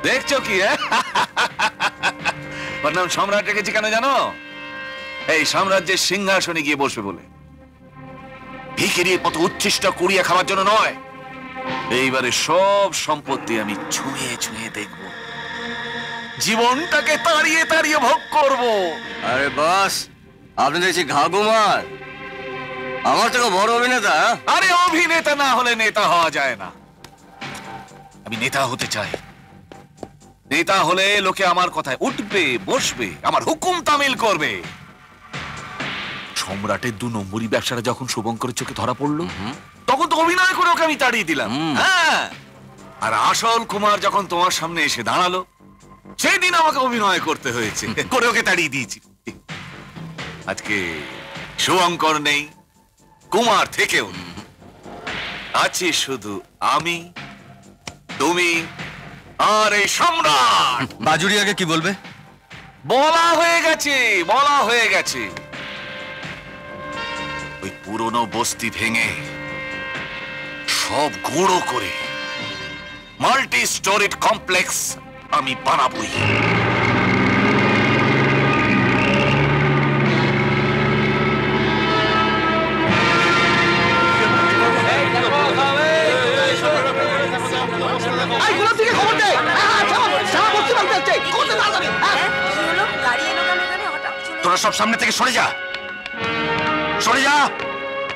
দেখছো কি? ওর নাম সম্রাট রেখেছি কেন জানো? এই সাম্রাজ্যের সিংহাসনে গিয়ে বসবে বলে, ভিখিরির মতো উচ্ছিষ্ট কুড়িয়ে খাওয়ার জন্য নয়। এইবারে সব সম্পত্তি আমি ছুঁয়ে ছুঁয়ে দেখব, জীবনটাকে তাড়িয়ে তাড়িয়ে ভোগ করব। আরে বাস, আপনি দেখছি ঘাগুমার, আমার থেকে বড় অভিনেতা। আরে অভিনেতা না হলে নেতা হওয়া যায় না। আমি নেতা হতে চাই। নেতা হলে লোকে আমার কথায় উঠবে, বসবে, আমার হুকুম তামিল করবে। সম্রাটের 2 নম্বরই ব্যবসাটা যখন শুভঙ্করের চোখে ধরা পড়লো, তখন তো অভিনয় করে ওকে আমি তাড়িয়ে দিলাম। হ্যাঁ, আর আসল কুমার যখন তোমার সামনে এসে দাঁড়ালো, সেদিন আমাকে অভিনয় করতে হয়েছে, করে ওকে তাড়িয়ে দিয়েছি। আজকে শুভঙ্কর নেই, কুমার থেকেও আছি শুধু আমি, তুমি আর এই সম্রাট। বাজুরিয়াকে কি বলবে? বলা হয়ে গেছে, বলা হয়ে গেছে। ওই পুরনো বস্তি ভেঙে সব গুঁড়ো করে মাল্টি স্টোরিড কমপ্লেক্স আমি বানাবই। তোরা সব সামনে থেকে সরে যা, সরে যা,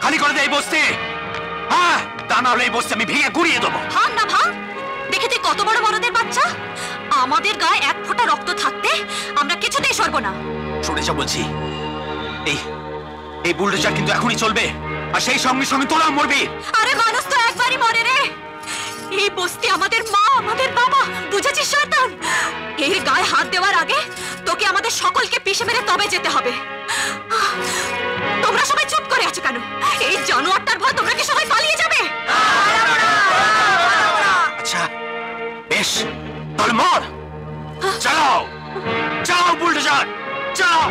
খালি করে দে এই বস্তি। হ্যাঁ, তা না হলে এই বস্তি আমি ভেঙে গুড়িয়ে দেবো। ভাঙ না ভাঙ, দেখে তুই কত বড় বড়দের বাচ্চা। আমাদের গায়ে 1 ফোঁটা রক্ত থাকতে আমরা কিছুতেই সরব না। সরে যা বলছি। এই বুলডোজার কিন্তু এখনই চলবে, আর সেই সঙ্গে সঙ্গে তোরা মরবি। আরে মানুষ তো একবারই মরে রে। এই বস্তি আমাদের মা, আমাদের বাবা, বুঝেছিস শয়তান? এর গায়ে হাত দেওয়ার আগে তোকে আমাদের সকলকে পিষে মেরে তবে যেতে হবে। তোমরা সবাই চুপ করে আছো কেন? এই জানোয়ারটার ভয় তোমরা কি সবাই পালিয়ে যাবে? আচ্ছা বেশ, তাহলে মর। চালাও, চালাও বুলডোজার, চালাও।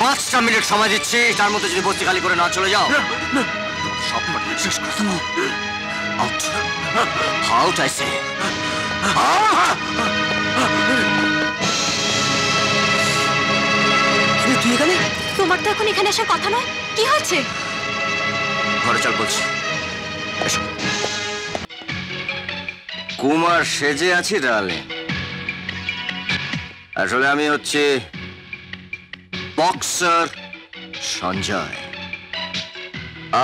পাঁচটা মিনিট সময় দিচ্ছি, তার মধ্যে যদি বস্তি খালি করে না চলে যাও সব শেষ করে দেবো। Out, out I say. তুই এখানে? তোমার তো এখন এখানে আসার কথা নয়, কি হয়েছে? ঘরে চল বলছি। এসো। কুমার সেজে আছি ডার্লিং। আসলে আমি হচ্ছে বক্সার সঞ্জয়।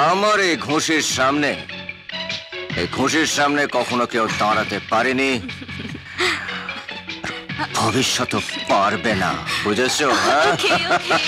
আমার এই ঘুষের সামনে কখনো কেউ দাঁড়াতে পারেনি, ভবিষ্যতে পারবে না, বুঝেছো? হ্যাঁ, Okay, okay.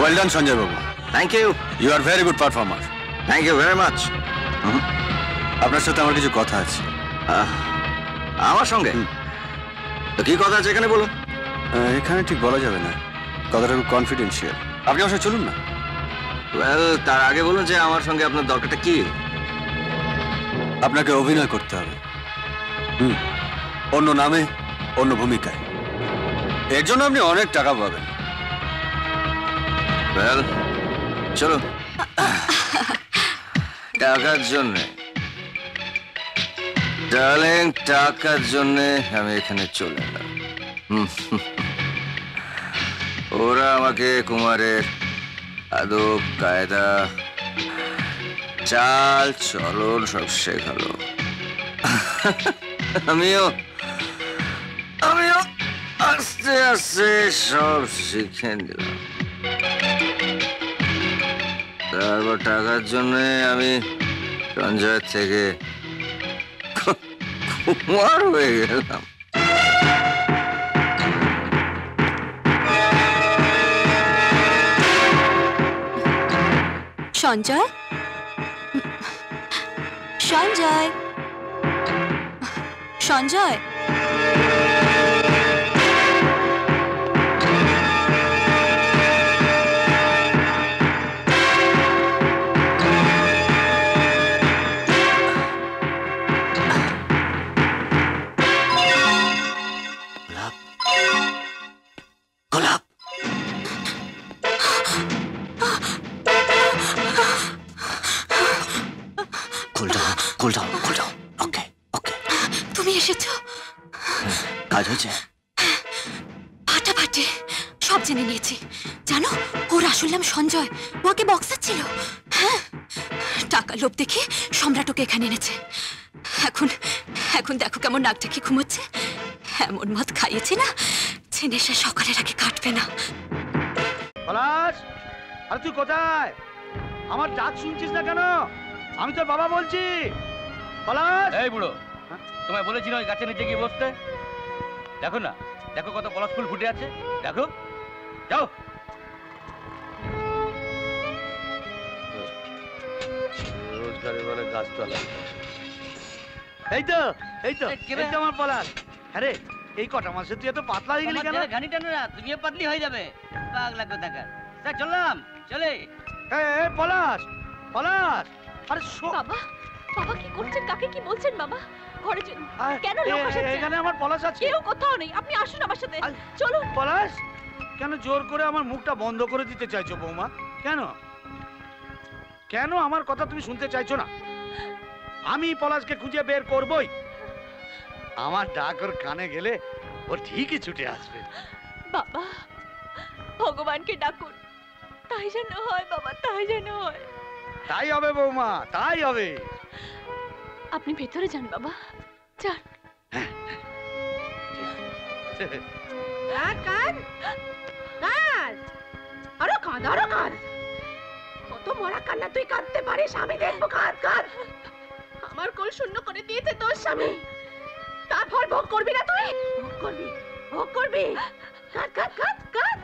Well done, Sanjay Babu. Thank you, You are very good performer. Thank you very much. আপনার সাথে আমার কিছু কথা আছে। আমার সঙ্গে তো কি কথা আছে এখানে বলুন। এখানে ঠিক বলা যাবে না, কথাটা খুব কনফিডেন্সিয়াল। আপনি আমার সাথে চলুন না। ওয়েল, তার আগে বলুন যে আমার সঙ্গে আপনার দরকারটা কি? আপনাকে অভিনয় করতে হবে, অন্য নামে, অন্য ভূমিকায়। এর জন্য আপনি অনেক টাকা পাবেন। ওয়েল, চলো। টাকার জন্যে ডার্লিং, টাকার জন্যে আমি এখানে চলে এলাম। ওরা আমাকে কুমারের আদব কায়দা চাল চলন সব শেখালো। আমিও আস্তে আস্তে সব শিখে নিলাম। তারপর টাকার জন্য আমি সঞ্জয় থেকে কুমার হয়ে গেলাম। সঞ্জয়, সঞ্জয়, সঞ্জয়, গোলাপ, কুল ডাউন। ওকে ওকে, তুমি এসেছো? কাজ হয়েছে? ফাটাফাটি সব জেনে নিয়েছি। জানো, ওর আসল নাম সঞ্জয়, ওকে বক্সার ছিল। হ্যাঁ, টাকা লোভ দেখে সম্রাট ওকে এখানে এনেছে। এখন এখন দেখো কেমন নাক ঢেকে ঘুমোচ্ছে। এমন মদ খাইয়েছি না, যে নেশা সকালের আগে কাটবে না। পলাশ, আরে তুই কোথায়? আমার ডাক শুনছিস না কেন? আমি তোর বাবা বলছি। পলাশ, এই বুড়ো, তোমায় বলেছি না ওই গাছের নিচে গিয়ে বসতে? দেখো না, দেখো কত পলাশ ফুল ফুটে আছে, দেখো। যাও। রোজগারের বলে গাছতলা। এই তো এই তো এই কে রে? এই তো আমার পলাশ। আরে এই কটা মাসে তুই এত পাতলা হয়ে গেলি কেন? ঘানি টানো না, তুমিও পাতলি হয়ে যাবে। পাগলা কোথাকার। তা চললাম, চলে। এই পলাশ, পলাশ, আরে বাবা, বাবা কি করছেন? কাকে কি বলছেন বাবা? ঘরে কেন লোক আসছে? এখানে আমার পলাশ আছে। কেউ কোথাও নেই, আপনি আসুন আমার সাথে, চলুন। পলাশ, কেন জোর করে আমার মুখটা বন্ধ করে দিতে চাইছো বৌমা? কেন কেন আমার কথা তুমি শুনতে চাইছো না? আমি পলাশকে খুঁজে বের করবই। আমার ডাক ওর কানে গেলে ও ঠিকই ছুটে আসবে। বাবা, ভগবানকে ডাকুন, তাই যেন হয় বাবা, তাই যেন হয়। তাই হবে বৌমা, তাই হবে। আপনি ভেতরে যান বাবা, যান। আরো কাঁদ, আরো কাঁদ। কত মরা কান্না তুই কাঁদতে পারিস, আমি দেখবো। কাঁদ কাঁদ। আমার কোল শূন্য করে দিয়েছে তোর স্বামী, তারপর ভোগ করবি না তুই? ভোগ করবি, ভোগ করবি। কাঁদ কাঁদ কাঁদ কাঁদ।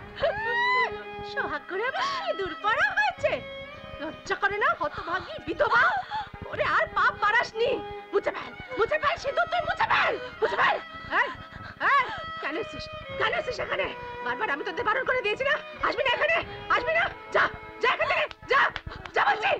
সোহাগ করে আমার সিঁদুর পরা হয়েছে, লজ্জা করে না হতভাগী বিধবা? ওরে আর পাপ পারাসনি, মুছে ফেল, মুছে ফেল সিঁদুর, তুই মুছে ফেল, মুছে ফেল। এই, এই, কেন এসেছিস? কেন এসেছিস এখানে? বারবার আমি তোদের বারণ করে দিয়েছি না, আসবি না এখানে, আসবি না। যা যা এখান থেকে, যা যা বলছি।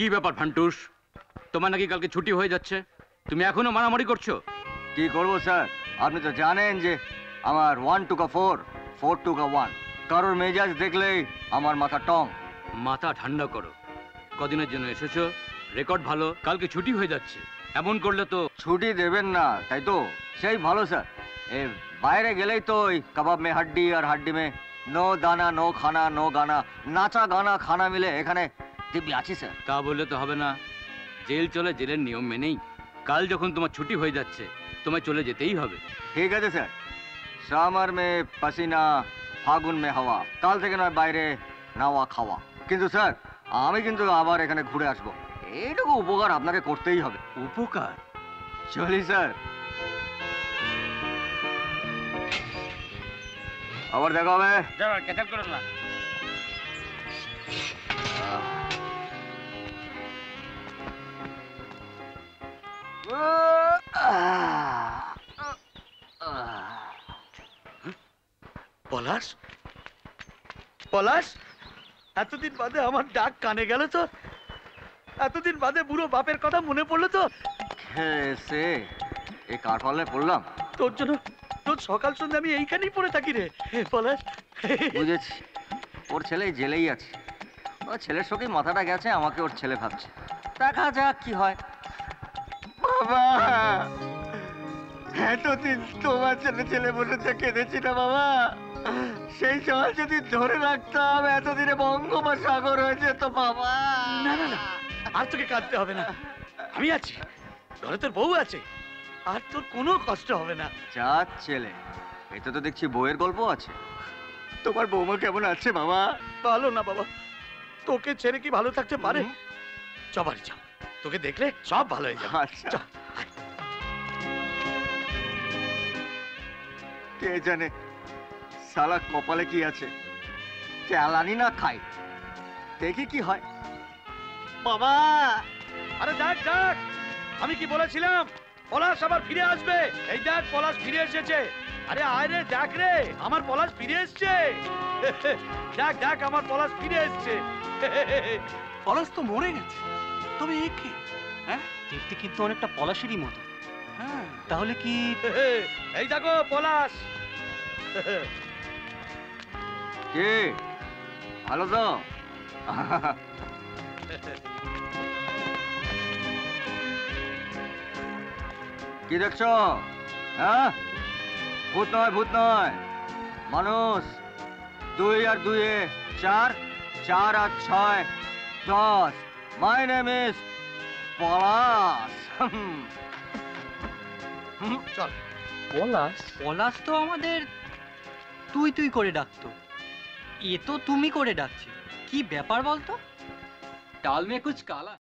কি ব্যাপার ফান্টুস, তোমার নাকি কালকে ছুটি হয়ে যাচ্ছে, তুমি এখনো মারামারি করছো? কি করবো স্যার, আপনি তো জানেন যে আমার 1 to 4, 4 to 1। কারোর মেজাজ দেখলেই আমার মাথা টং। মাথা ঠান্ডা করো, কদিনের জন্য এসেছো, রেকর্ড ভালো, কালকে ছুটি হয়ে যাচ্ছে, এমন করলে তো। ছুটি দেবেন না তাই তো? সেই ভালো স্যার। এ বাইরে গেলেই তো ওই কাবাব মে হাড্ডি আর হাড্ডি মে নো দানা নো খানা নো গানা, নাচা গানা খানা মিলে এখানে দিব্যি আছি স্যার। তা বললে তো হবে না, জেল চলে জেলের নিয়ম মেনেই। কাল যখন তোমার ছুটি হয়ে যাচ্ছে তোমায় চলে যেতেই হবে। ঠিক আছে স্যার। সামার মে পাসিনা, ফাগুন মে হাওয়া, কাল থেকে নয় বাইরে নাওয়া খাওয়া। কিন্তু স্যার আমি কিন্তু আবার এখানে ঘুরে আসবো, এইটুকু উপকার আপনাকে করতেই হবে। উপকার? চলি স্যার। আবার দেখা হবে। যাও ক্যাচাল করো না। পলাশ, পলাশ, এতদিন বাদে আমার ডাক কানে গেল তো? এতদিন বাদে বুড়ো বাপের কথা মনে পড়লো তো? সে এই কার পাল্লায় পড়লাম? তোর জন্য তোর সকাল সন্ধ্যা আমি এইখানেই পড়ে থাকি রে পলাশ। বুঝেছি, ওর ছেলে জেলেই আছে। ওর ছেলের সঙ্গেই মাথাটা গেছে, আমাকে ওর ছেলে ভাবছে। দেখা যাক কি হয়। বাবা, এতদিন তোমার ছেলে ছেলে বসে কেঁদেছি না বাবা। সেই সময় যদি ধরে রাখতাম এতদিনে বঙ্গোপসাগর হয়ে যেত বাবা। না না না, আর তোকে কাঁদতে হবে না, আমি আছি, ঘরে তোর বউ আছে, আর তোর কোনো কষ্ট হবে না। যা ছেলে, এতে তো দেখছি বউয়ের গল্প আছে। তোমার বৌমা কেমন আছে বাবা? ভালো না বাবা, তোকে ছেড়ে কি ভালো থাকতে পারে? চ বাড়ি চ, তোকে দেখলে সব ভালো হয়ে যাবে। আচ্ছা। চ। কে জানে শালা কপালে কি আছে, চালানি না খাই, দেখি কি হয়। বাবা, আরে দেখ দেখ, আমি কি বলেছিলাম পলাশ আবার ফিরে আসবে। এই দেখ পলাশ ফিরে এসেছে। আরে আয় রে, দেখ রে, আমার পলাশ ফিরে এসছে। দেখ দেখ, আমার পলাশ ফিরে এসছে। পলাশ তো মরে গেছে, তবে এ কে? হ্যাঁ, দেখতে কিন্তু অনেকটা পলাশেরই মতো। হ্যাঁ, তাহলে কি? এই দেখো পলাশ। কে ভালো তো? কি দেখছো? হ্যাঁ, ভূত নয়, ভূত নয়, মানুষ। 2 আর 2 4, 4 আর 6 10। মাই নেম ইজ পলাশ। চল। পলাশ? পলাশ তো আমাদের তুই তুই করে ডাকতো, এ তো তুমি করে ডাকছে। কি ব্যাপার বলতো? ডাল মে কুছ কালা।